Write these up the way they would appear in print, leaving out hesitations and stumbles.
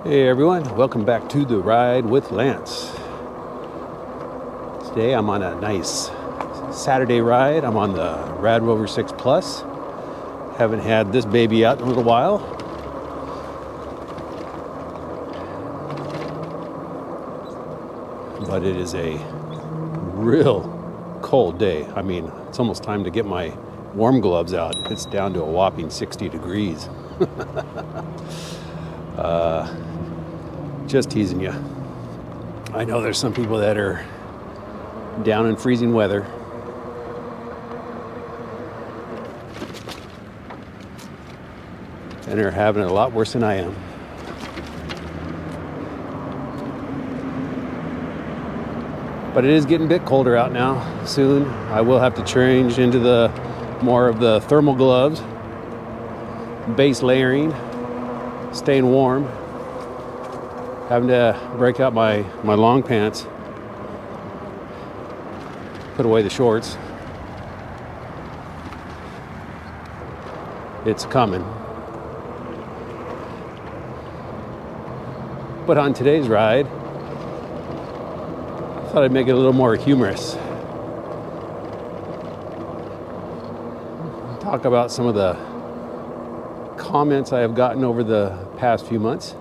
Hey everyone, welcome back to the Ride with Lance. Today I'm on a nice Saturday ride. I'm on the RadRover 6 Plus. Haven't had this baby out in a little while. But it is a real cold day. I mean, it's almost time to get my warm gloves out. It's down to a whopping 60 degrees. Just teasing you. I know there's some people that are down in freezing weather. And they're having it a lot worse than I am. But it is getting a bit colder out now. Soon I will have to change into the more of the thermal gloves, base layering, staying warm. Having to break out my long pants, put away the shorts. It's coming. But on today's ride, I thought I'd make it a little more humorous. Talk about some of the comments I have gotten over the past few months.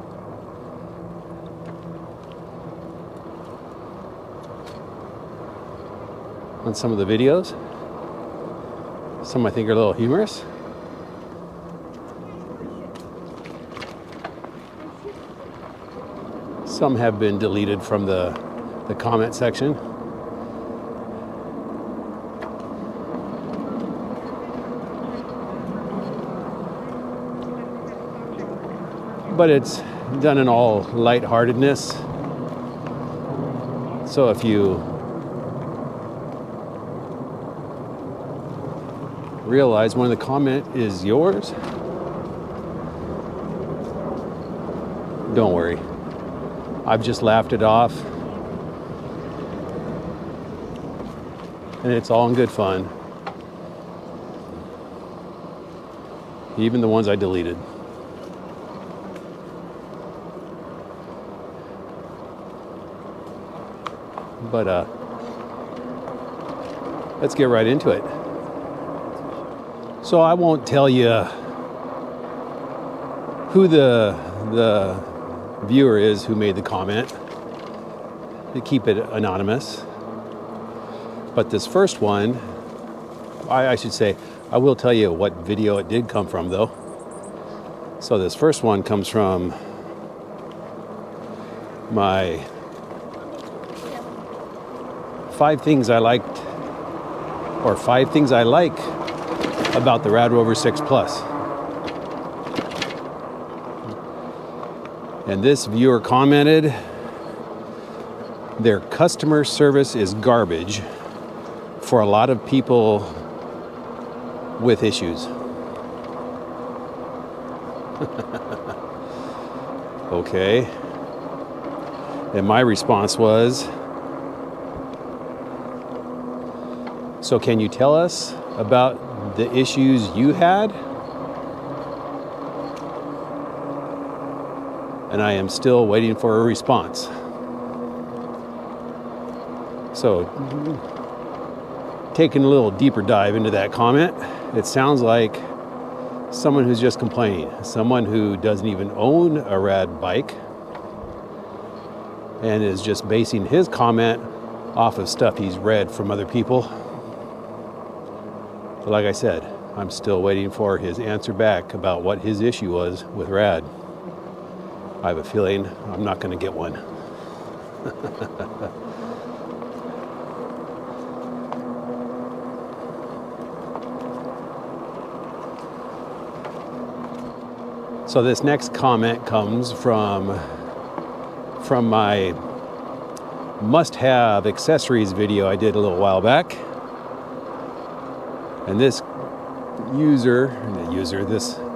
On some of the videos. Some I think are a little humorous. Some have been deleted from the comment section. But it's done in all lightheartedness. So if you realize when the comment is yours, don't worry. I've just laughed it off. And it's all in good fun. Even the ones I deleted. But let's get right into it. So I won't tell you who the viewer is who made the comment, to keep it anonymous. But this first one, I should say, I will tell you what video it did come from though. So this first one comes from my 5 things I liked, or 5 things I like about the RadRover 6 Plus. And this viewer commented, their customer service is garbage for a lot of people with issues. Okay. And my response was, so can you tell us about the issues you had? And I am still waiting for a response. So, taking a little deeper dive into that comment, it sounds like someone who's just complaining, someone who doesn't even own a rad bike and is just basing his comment off of stuff he's read from other people. But like I said, I'm still waiting for his answer back about what his issue was with Rad. I have a feeling I'm not going to get one. So this next comment comes from my must-have accessories video I did a little while back. And this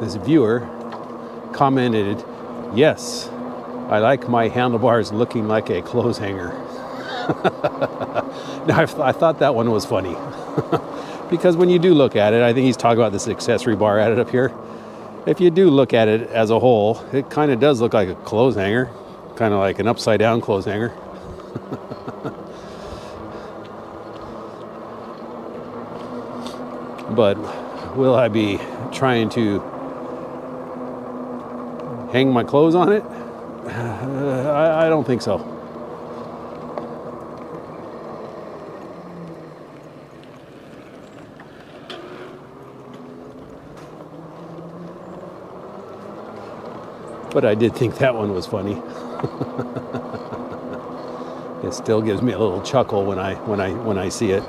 this viewer commented, "Yes, I like my handlebars looking like a clothes hanger." Now, I thought that one was funny because when you do look at it, I think he's talking about this accessory bar added up here. If you do look at it as a whole, it kind of does look like a clothes hanger, kind of like an upside down clothes hanger. But will I be trying to hang my clothes on it? I don't think so. But I did think that one was funny. It still gives me a little chuckle when I see it.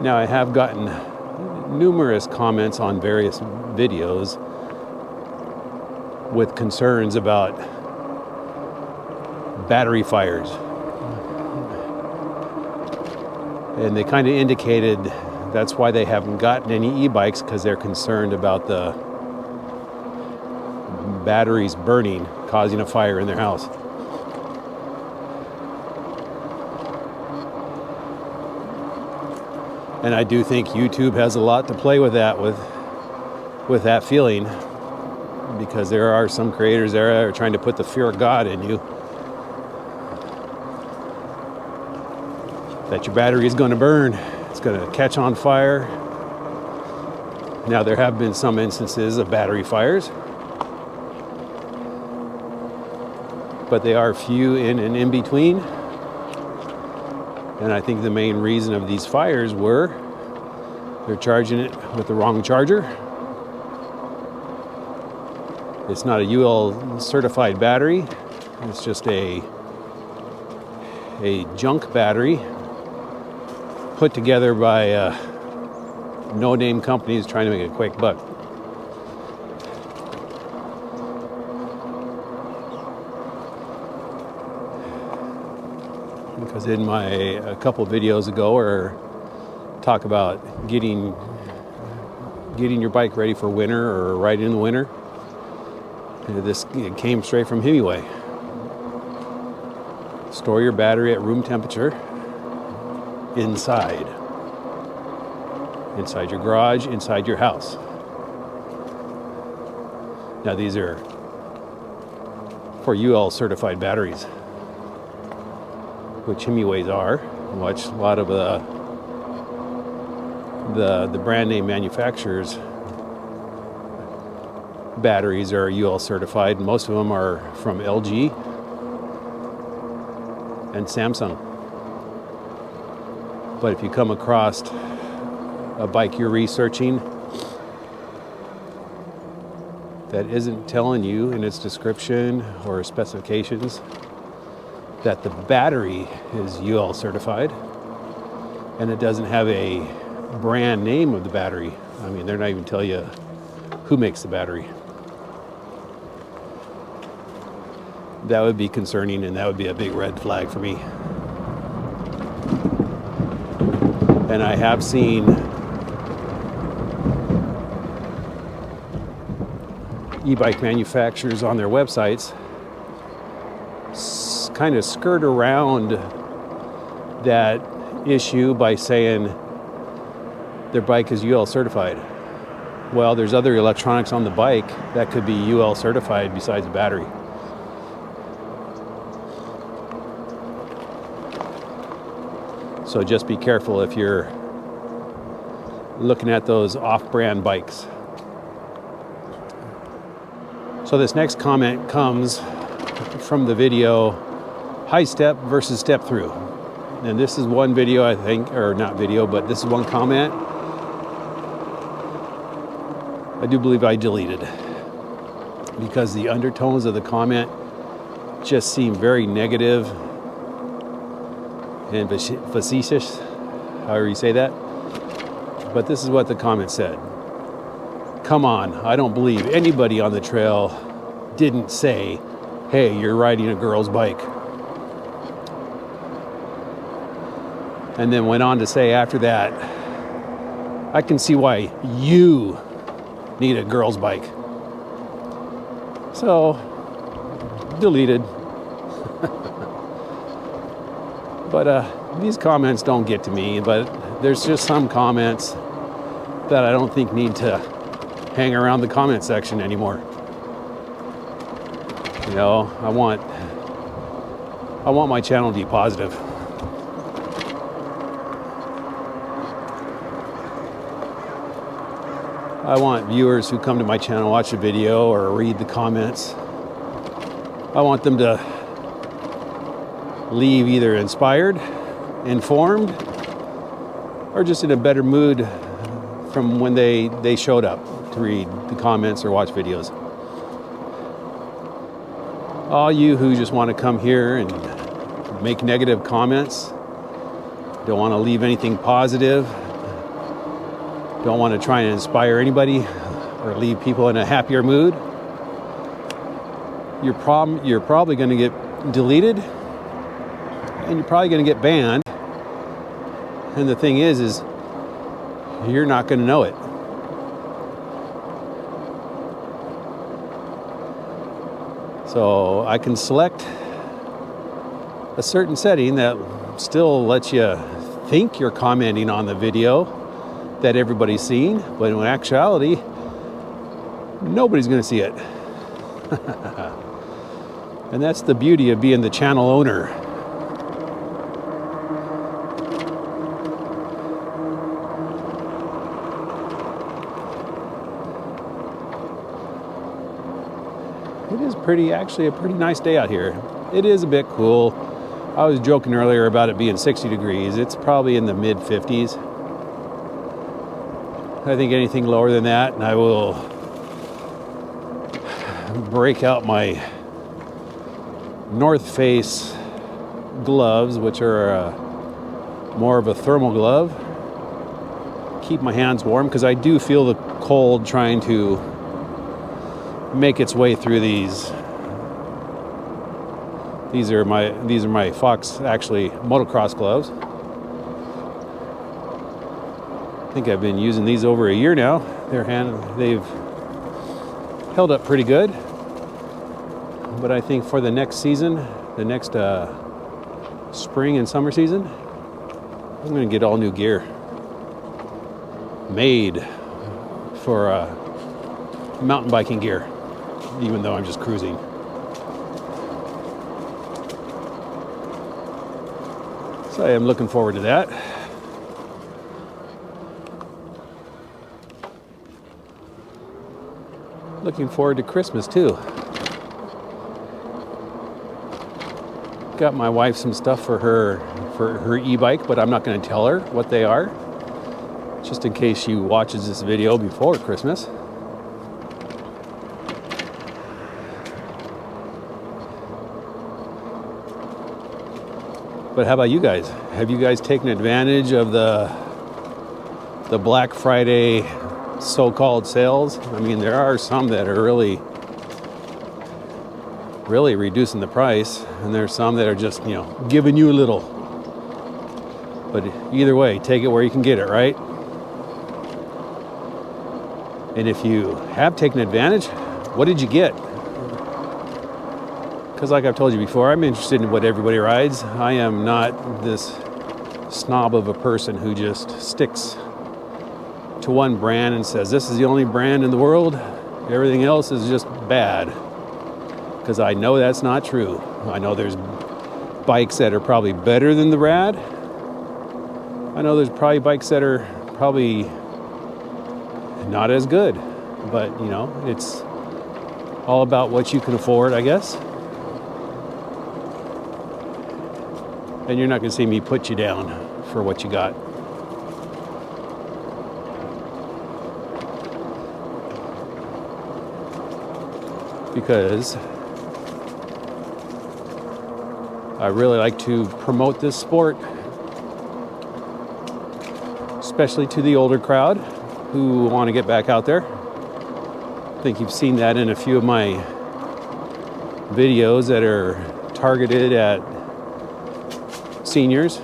Now, I have gotten numerous comments on various videos with concerns about battery fires. And they kind of indicated that's why they haven't gotten any e-bikes, because they're concerned about the batteries burning, causing a fire in their house. And I do think YouTube has a lot to play with that, with that feeling, because there are some creators there that are trying to put the fear of God in you, that your battery is going to burn, it's going to catch on fire. Now, there have been some instances of battery fires, but they are few and in between. And I think the main reason of these fires were they're charging it with the wrong charger. It's not a UL certified battery. It's just a junk battery put together by no-name companies trying to make a quick buck. Because in a couple videos ago, or talk about getting your bike ready for winter or right in the winter, this came straight from Himiway. Store your battery at room temperature inside your garage, inside your house. Now, these are for UL certified batteries, which Himiways are, which a lot of the brand name manufacturers' batteries are UL certified. Most of them are from LG and Samsung. But if you come across a bike you're researching that isn't telling you in its description or specifications that the battery is UL certified, and it doesn't have a brand name of the battery. I mean, they're not even telling you who makes the battery. That would be concerning, and that would be a big red flag for me. And I have seen e-bike manufacturers on their websites kind of skirt around that issue by saying their bike is UL certified. Well, there's other electronics on the bike that could be UL certified besides the battery. So just be careful if you're looking at those off-brand bikes. So this next comment comes from the video high step versus step through. And this is one video, I think, or not video, but this is one comment I do believe I deleted, because the undertones of the comment just seem very negative and facetious, however you say that. But this is what the comment said. Come on, I don't believe anybody on the trail didn't say, hey, you're riding a girl's bike. And then went on to say after that, I can see why you need a girl's bike. So, deleted. But these comments don't get to me, but there's just some comments that I don't think need to hang around the comment section anymore. You know, I want my channel to be positive. I want viewers who come to my channel, watch a video, or read the comments. I want them to leave either inspired, informed, or just in a better mood from when they showed up to read the comments or watch videos. All you who just want to come here and make negative comments, don't want to leave anything positive, don't want to try and inspire anybody or leave people in a happier mood, you're probably going to get deleted, and you're probably going to get banned. And the thing is you're not going to know it. So I can select a certain setting that still lets you think you're commenting on the video that everybody's seeing, but in actuality, nobody's going to see it. And that's the beauty of being the channel owner. It is actually a pretty nice day out here. It is a bit cool. I was joking earlier about it being 60 degrees. It's probably in the mid 50s. I think anything lower than that, and I will break out my North Face gloves, which are more of a thermal glove. Keep my hands warm because I do feel the cold trying to make its way through these. These are my Fox actually motocross gloves. I think I've been using these over a year now. They've held up pretty good. But I think for the next season, the next spring and summer season, I'm going to get all new gear made for mountain biking gear, even though I'm just cruising. So I am looking forward to that. Looking forward to Christmas too. Got my wife some stuff for her e-bike, but I'm not going to tell her what they are, just in case she watches this video before Christmas. But how about you guys? Have you guys taken advantage of the Black Friday so-called sales? I mean, there are some that are really reducing the price, and there's some that are just, giving you a little. But either way, take it where you can get it, right? And if you have taken advantage, what did you get? Because like I've told you before, I'm interested in what everybody rides. I am not this snob of a person who just sticks to one brand and says, this is the only brand in the world. Everything else is just bad. Because I know that's not true. I know there's bikes that are probably better than the Rad. I know there's probably bikes that are probably not as good. But, it's all about what you can afford, I guess. And you're not going to see me put you down for what you got. Because I really like to promote this sport, especially to the older crowd who want to get back out there. I think you've seen that in a few of my videos that are targeted at seniors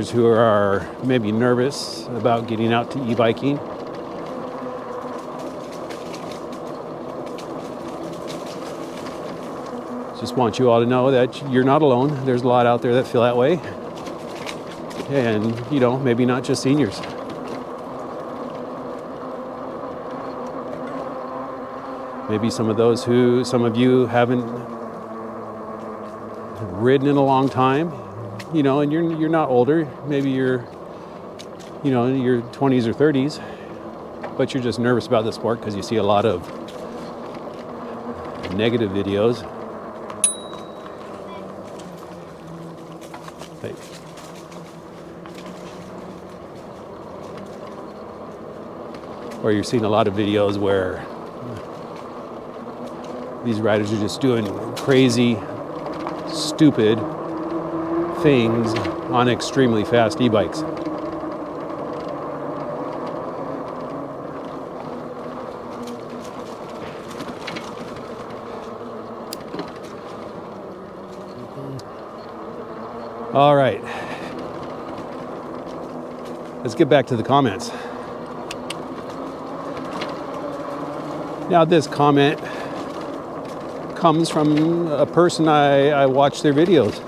who are maybe nervous about getting out to e-biking. Just want you all to know that you're not alone. There's a lot out there that feel that way. And, you know, maybe not just seniors. Maybe some of you haven't ridden in a long time, you know, and you're not older. Maybe you're, you know, in your 20s or 30s, but you're just nervous about the sport because you see a lot of negative videos. Hey. Or you're seeing a lot of videos where these riders are just doing crazy, stupid things on extremely fast e-bikes. All right. Let's get back to the comments. Now, this comment comes from a person I watch their videos.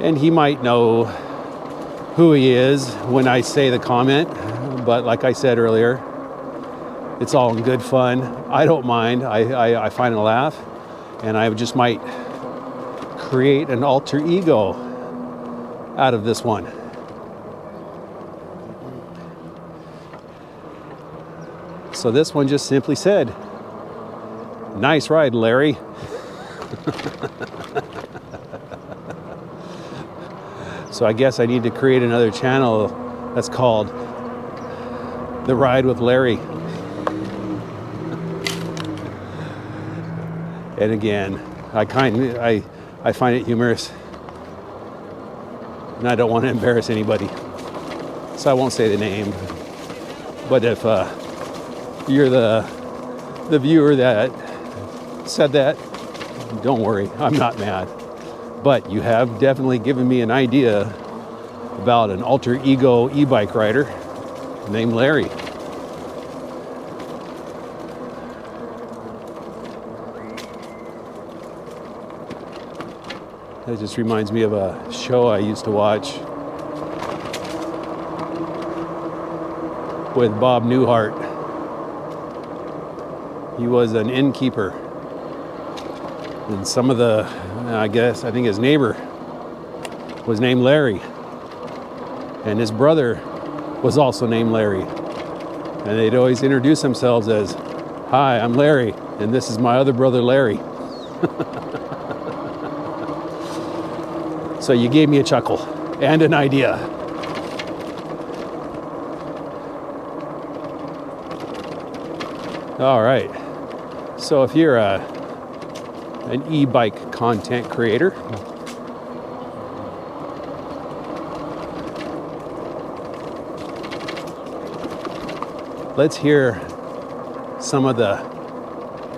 And he might know who he is when I say the comment, but like I said earlier, it's all in good fun. I don't mind. I find a laugh, and I just might create an alter ego out of this one. So this one just simply said, "Nice ride, Larry." So I guess I need to create another channel that's called The Ride with Larry. And again, I find it humorous, and I don't want to embarrass anybody, so I won't say the name. But if you're the viewer that said that, don't worry, I'm not mad. But you have definitely given me an idea about an alter ego e-bike rider named Larry. That just reminds me of a show I used to watch with Bob Newhart. He was an innkeeper, and I think his neighbor was named Larry, and his brother was also named Larry, and they'd always introduce themselves as, "Hi, I'm Larry, and this is my other brother Larry." So you gave me a chuckle and an idea. All right. So if you're an e-bike content creator, let's hear some of the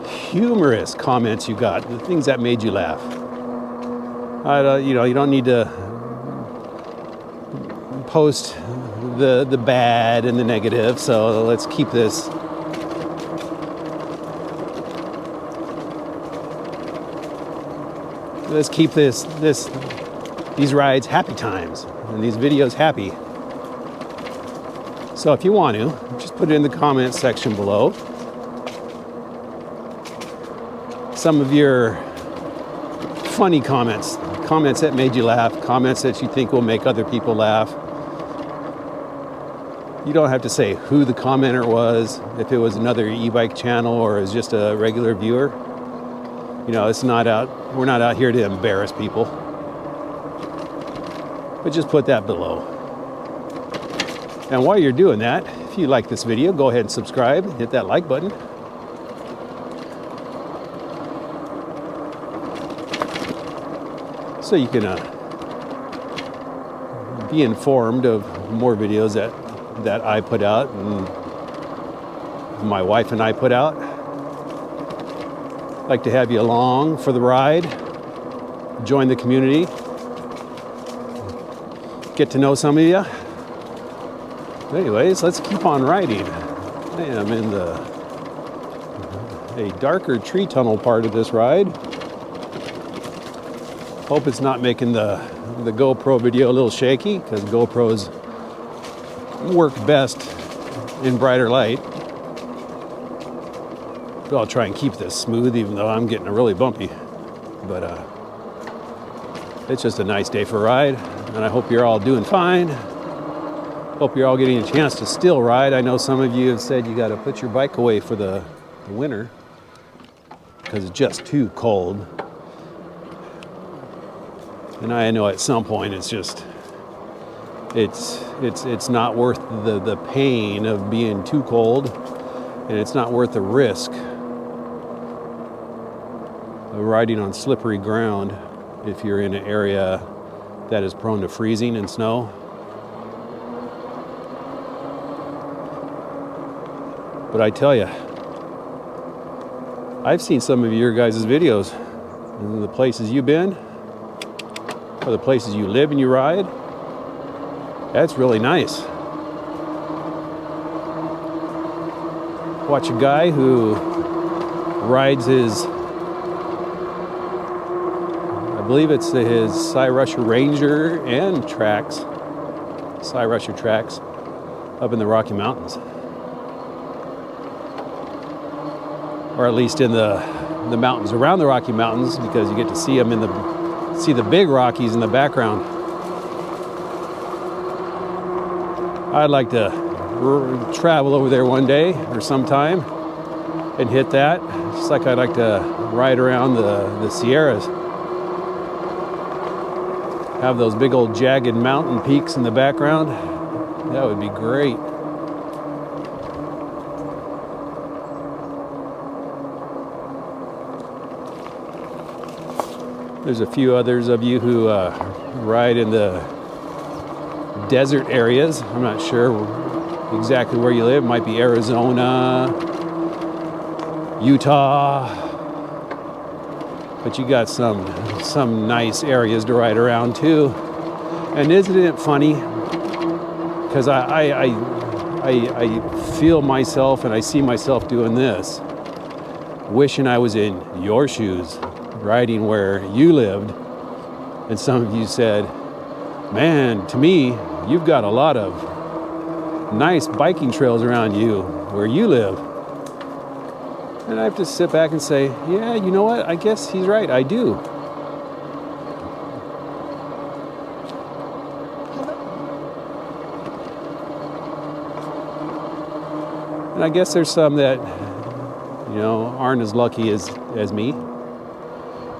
humorous comments you got, the things that made you laugh. You don't need to post the bad and the negative, so let's keep this these rides happy times and these videos happy. So if you want to, just put it in the comments section below. Some of your funny comments that made you laugh, comments that you think will make other people laugh. You don't have to say who the commenter was, if it was another e-bike channel or is just a regular viewer. You know, we're not out here to embarrass people. But just put that below. And while you're doing that, if you like this video, go ahead and subscribe, hit that like button. So you can be informed of more videos that I put out and my wife and I put out. I'd like to have you along for the ride, join the community, get to know some of you. Anyways, let's keep on riding. I am a darker tree tunnel part of this ride. Hope it's not making the GoPro video a little shaky, because GoPros work best in brighter light. But I'll try and keep this smooth, even though I'm getting a really bumpy. But it's just a nice day for a ride, and I hope you're all doing fine. Hope you're all getting a chance to still ride. I know some of you have said you got to put your bike away for the winter because it's just too cold. And I know at some point it's just it's not worth the pain of being too cold, and it's not worth the risk of riding on slippery ground if you're in an area that is prone to freezing and snow. But I tell you, I've seen some of your guys' videos in the places you've been, or the places you live and you ride. That's really nice. Watch a guy who rides his, I believe it's his Cyrusher Ranger and tracks, Cyrusher tracks up in the Rocky Mountains. Or at least in the mountains around the Rocky Mountains, because you get to see them see the big Rockies in the background. I'd like to travel over there one day or sometime and hit that, just like I'd like to ride around the Sierras. Have those big old jagged mountain peaks in the background. That would be great. There's a few others of you who ride in the desert areas. I'm not sure exactly where you live. It might be Arizona, Utah, but you got some nice areas to ride around too. And isn't it funny? Because I feel myself and I see myself doing this, wishing I was in your shoes, riding where you lived. And some of you said, man, to me, you've got a lot of nice biking trails around you where you live. And I have to sit back and say, yeah, you know what? I guess he's right. I do. And I guess there's some that, aren't as lucky as me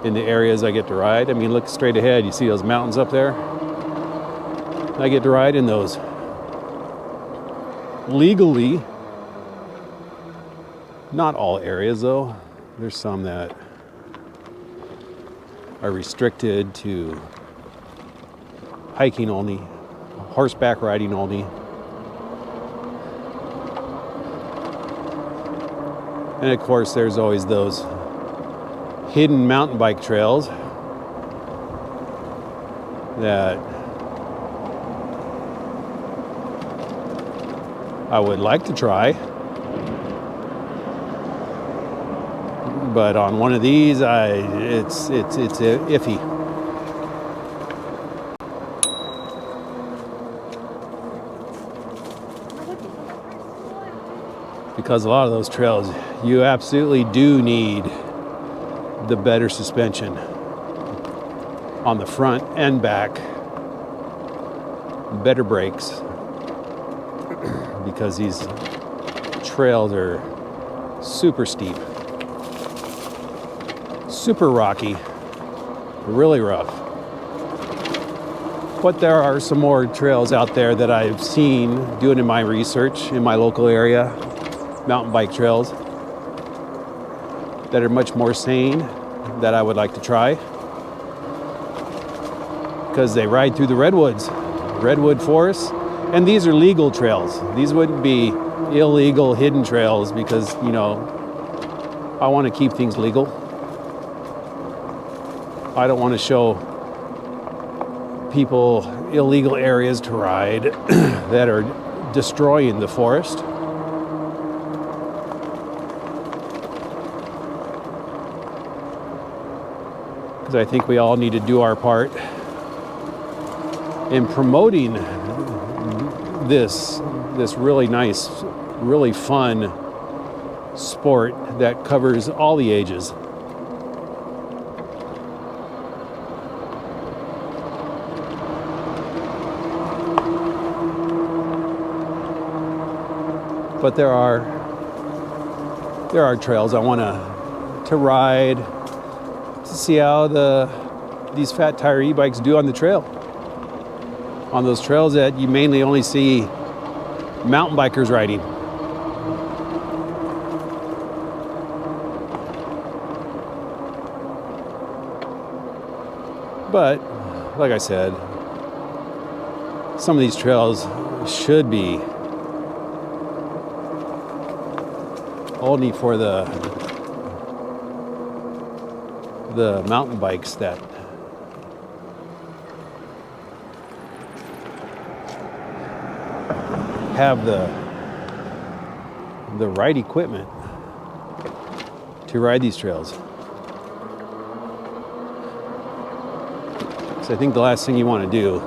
in the areas I get to ride. I mean, look straight ahead. You see those mountains up there? I get to ride in those legally. Not all areas, though. There's some that are restricted to hiking only, horseback riding only. And of course, there's always those hidden mountain bike trails that I would like to try. But on one of these, it's iffy. Because a lot of those trails, you absolutely do need the better suspension on the front and back, better brakes, because these trails are super steep, super rocky, really rough. But there are some more trails out there that I've seen doing in my research in my local area, mountain bike trails that are much more sane, that I would like to try, because they ride through the redwood forests, and these are legal trails. These wouldn't be illegal hidden trails, because I want to keep things legal. I don't want to show people illegal areas to ride that are destroying the forest. because I think we all need to do our part in promoting this really nice, really fun sport that covers all the ages. But there are trails I want to ride to see how these fat tire e-bikes do on the trail. On those trails that you mainly only see mountain bikers riding. But like I said, some of these trails should be only for the mountain bikes that have the right equipment to ride these trails. So I think the last thing you want to do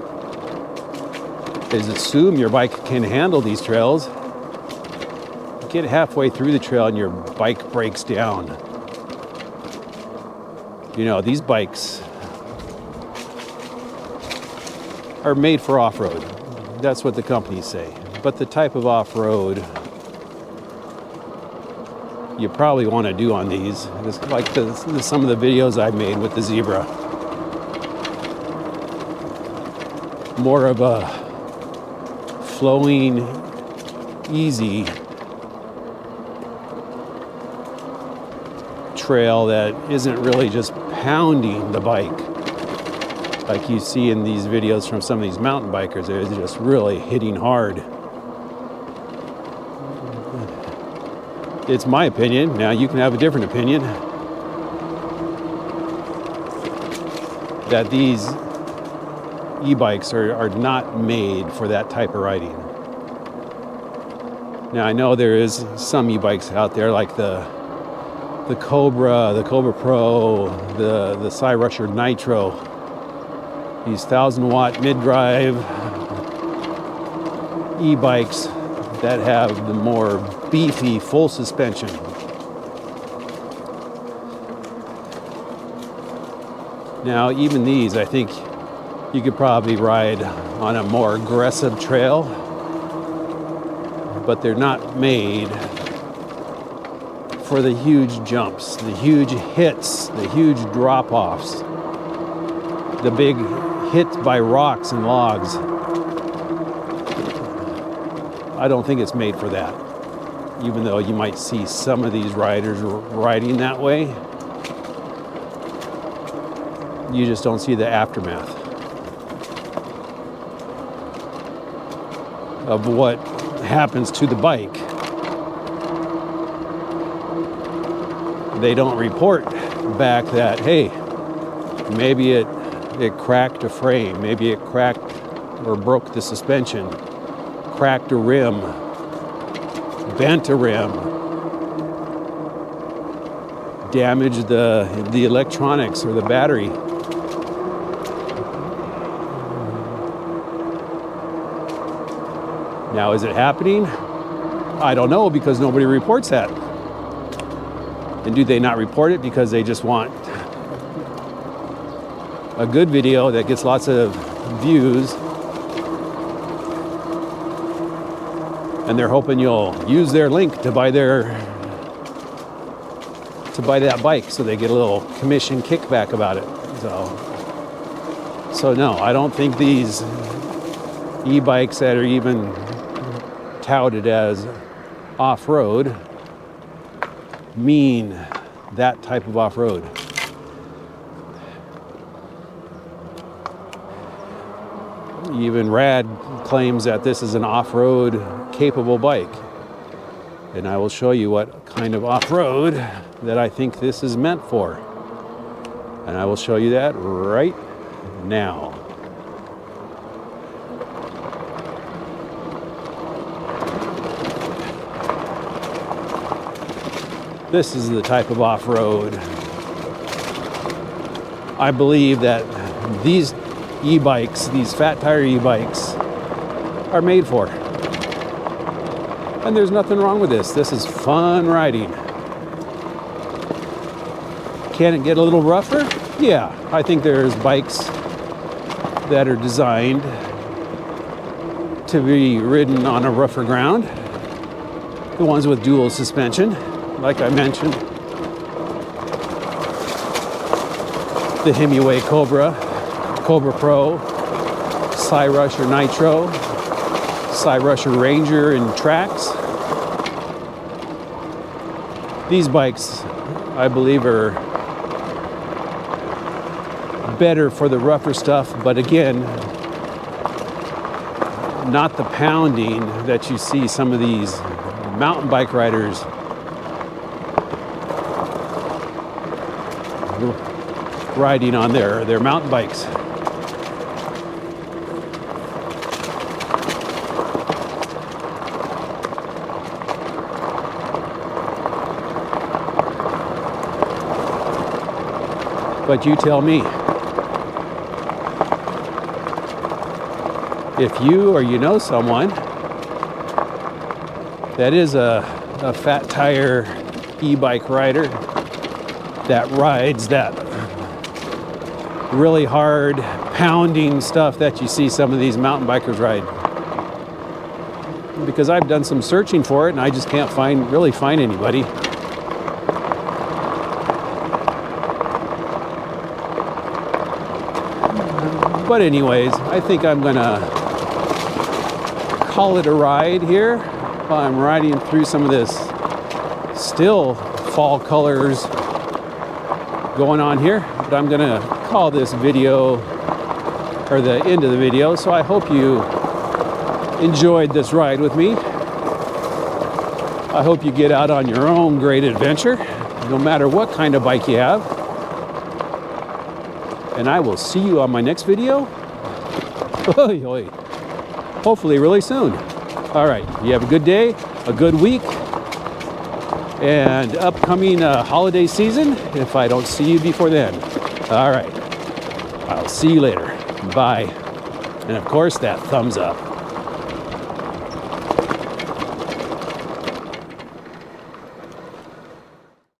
is assume your bike can handle these trails. Get halfway through the trail and your bike breaks down. You know, these bikes are made for off-road. That's what the companies say. But the type of off-road you probably want to do on these, like some of the videos I made with the Zebra. More of a flowing, easy trail that isn't really just pounding the bike like you see in these videos from some of these mountain bikers. They're just really hitting hard. It's my opinion. Now you can have a different opinion that these e-bikes are not made for that type of riding. Now I know there is some e-bikes out there like the Cobra Pro, the Rusher Nitro, these 1,000-watt mid-drive e-bikes that have the more beefy full suspension. Now, even these, I think you could probably ride on a more aggressive trail, but they're not made for the huge jumps, the huge hits, the huge drop-offs, the big hit by rocks and logs. I don't think it's made for that. Even though you might see some of these riders riding that way, you just don't see the aftermath of what happens to the bike. They don't report back that, hey, maybe it cracked a frame, maybe it cracked or broke the suspension, cracked a rim, bent a rim, damaged the electronics or the battery. Now, is it happening? I don't know, because nobody reports that. And do they not report it because they just want a good video that gets lots of views, and they're hoping you'll use their link to buy that bike, so they get a little commission kickback about it. So no, I don't think these e-bikes that are even touted as off-road mean that type of off-road. Even Rad claims that this is an off-road capable bike. And I will show you what kind of off-road that I think this is meant for. And I will show you that right now. This is the type of off-road I believe that these e-bikes, these fat tire e-bikes, are made for. And there's nothing wrong with this. This is fun riding. Can it get a little rougher? Yeah, I think there's bikes that are designed to be ridden on a rougher ground. The ones with dual suspension, like I mentioned. The Himiway Cobra, Cobra Pro, Cyrusher Nitro, Cyrusher Ranger and Trax. These bikes, I believe, are better for the rougher stuff, but again, not the pounding that you see some of these mountain bike riders riding on their mountain bikes. But you tell me, if you or you know someone that is a fat tire e-bike rider that rides that really hard pounding stuff that you see some of these mountain bikers ride. Because I've done some searching for it and I just can't really find anybody. But anyways, I think I'm gonna call it a ride here while I'm riding through some of this still fall colors going on here. But I'm gonna call this video, or the end of the video, so I hope you enjoyed this ride with me. I hope you get out on your own great adventure, no matter what kind of bike you have. And I will see you on my next video. Hopefully really soon. All right, you have a good day, a good week, and upcoming holiday season if I don't see you before then. All right, I'll see you later. Bye. And of course, that thumbs up.